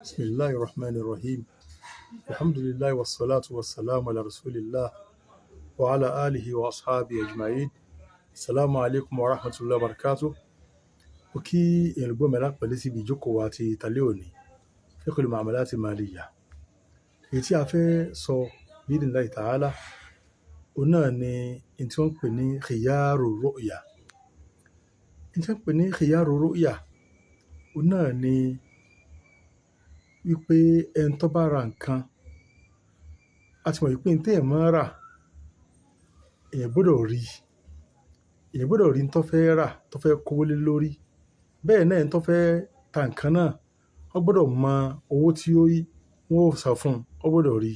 بسم الله الرحمن الرحيم الحمد لله والصلاة والسلام على رسول الله وعلى آله وأصحابه أجمعين السلام عليكم ورحمة الله وبركاته وكي يلقوا ملاك بلسي بيجوكو واتي تليوني في كل معاملات مالية يتي أفي صو بإذن الله تعالى وناني انتون بني خيار الرؤية انتون بني خيار الرؤية وناني wípé ẹni tó bá ra nǹkan a ti mọ̀ wípé ní téèyàn máa rà èèyàn gbọ́dọ̀ rí ní tó fẹ́ rà tó fẹ́ kówó lé lórí bẹ́ẹ̀ náà ní tó fẹ́ ta nǹkan náà ó gbọ́dọ̀ mọ owó tí wọ́n ó san fún un ó gbọ́dọ̀ rí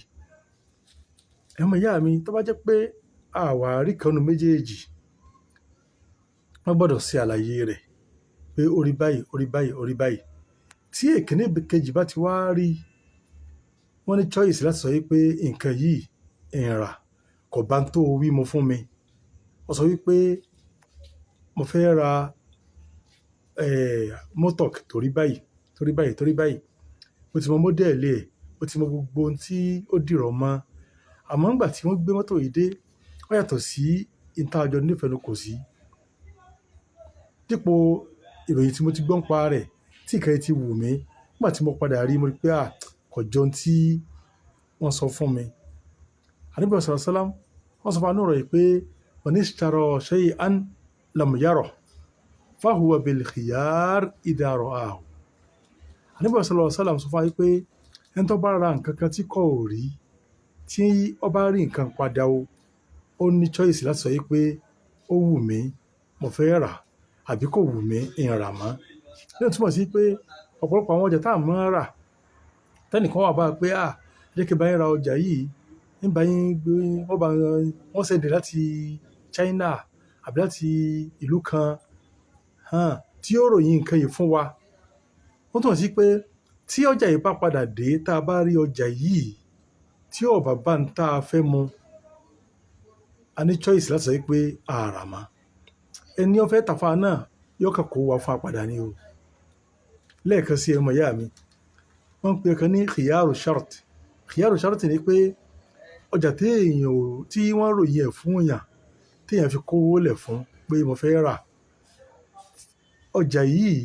ẹ̀mọ ìyá mi tó bá jẹ́ pé àwárí kan nu méjèèjì wọ́n gbọ́dọ̀ ṣe àlàyé rẹ̀ pé ó rí báyìí ó rí báyìí ó rí báyìí tí èkíní kejì bá ti wá rí wọ́n ní choice láti sọ wípé nǹkan yìí ìrà kò bá tó wí mo fún mi wọ́n sọ wípé mo fẹ́ ra mọ́tò torí báyìí torí báyìí torí báyìí mo ti mọ mọ́dẹ̀lì ẹ̀ mo ti mọ gbogbo ohun tí ó dìrọ̀ mọ́ àmọ́ nígbà tí wọ́n gbé mọ́tò yìí dé ó yàtọ̀ sí ìtajọ nífẹ̀ẹ́ kò sí dípò ìròyìn tí mo ti gbọ́ ń pa rẹ̀ tí ìkẹyẹ ti wù mí nígbà tí mo padà rí mo rí pé kò jọ ohun tí wọ́n sọ fún mi. Ànábì sallallahu alaihi wasallam wọ́n sọ fún anú ọ̀rọ̀ yìí pé man ishtara shay'an lam yarah fahuwa bil khiyar idha ra'ahu. Ànábì sallallahu alaihi wasallam sọ fún wa pé ẹni tó bá ra nǹkan kan tí kò rí tí ó bá rí nǹkan padà ó ní choice láti sọ pé ó wù mí mo fẹ́ rà àbí kò wù mí ìrà mọ́. Ní túmọ̀ sí pé ọ̀pọ̀lọpọ̀ àwọn ọjà tá à máa ń rà tẹ́nìkan wà bá pé jẹ́ kí n bá yín ra ọjà yìí ń bá yín gbé wọ́n sẹ̀dẹ̀ láti China àbí láti ìlú kan tí ó ròyìn nǹkan yìí fún wa. Wọ́n túmọ̀ sí pé tí ọjà yìí bá padà dé tá a bá rí ọjà yìí tí ó bá ń tá a fẹ́ mu a ní choice láti sọ pé àrà mọ́ ẹni ó fẹ́ tàfà náà yóò kàn kó wa fún apàdà ni o. Lẹ́ẹ̀kan sí ọmọ ìyá mi wọ́n ń pè kan ní khiyaru shart ni pé ọjà tí wọ́n ròyìn ẹ̀ fún èèyàn téèyàn fi kówó lẹ̀ fún pé mo fẹ́ rà ọjà yìí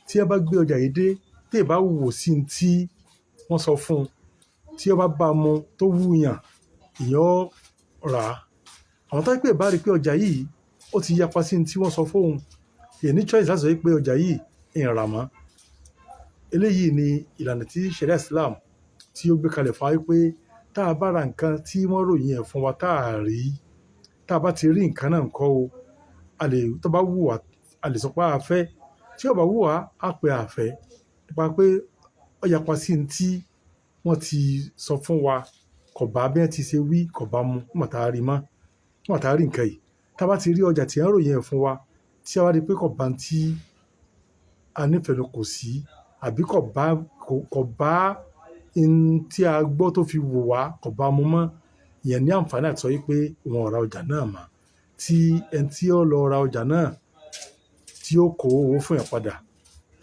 tí ẹ bá gbé ọjà yìí dé tí ẹ bá wò sí tí wọ́n sọ fún tí ó bá mu tó wúyàn èèyàn rà àwọn tó pè bá rí pé ọjà yìí ó ti yapa sí tí wọ́n sọ fóun èèyàn ní choice láti sọ pé ọjà yìí ìrà mọ́. Eléyìí ni ìlànà tí Sharia Islam tí ó gbé kalẹ̀ fún wa wípé tá a bá ra nǹkan tí wọ́n ròyìn ẹ̀ fún wa tá a rí tá a bá ti rí nǹkan náà ńkọ́ tó bá wù wá a lè sọ pé a fẹ́ tí ó bá wù wá á pé a fẹ́ nípa pé ó yapa sí tí wọ́n ti sọ fún wa kò bá bí wọ́n ti ṣe wí kò bá mu nígbà tá a rí mọ́ nígbà tá a rí nǹkan yìí tá a bá ti rí ọjà tí wọ́n ròyìn ẹ̀ fún wa tí a wá rí pé kò bá tí a nífẹ̀ẹ́ kò sí àbí kò bá tí a gbọ́ tó fi wò wá kò bá mu mọ́ ìyẹn ní àǹfààní àti sọ wípé wọn ò ra ọjà náà mọ́ tí ẹni tí ó lọ ra ọjà náà tí ó kó owó fún yàn padà.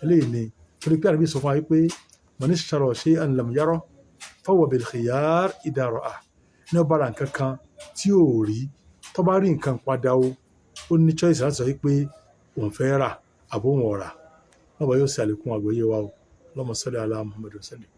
Eléyìí ni torí pé Ànábì sọ fún wa wípé man ishtara shay'an lam yarah fahuwa bil khiyar idha ra'ah ní ó bá ra nǹkan kan tí ò rí tó bá rí nǹkan padà ó ní choice láti sọ wípé òun fẹ́ rà àbó wọn rà wọ́n bá yóò ṣe àlékún àgbọ́yé wa Allahumma salli ala Muhammad wa sallim.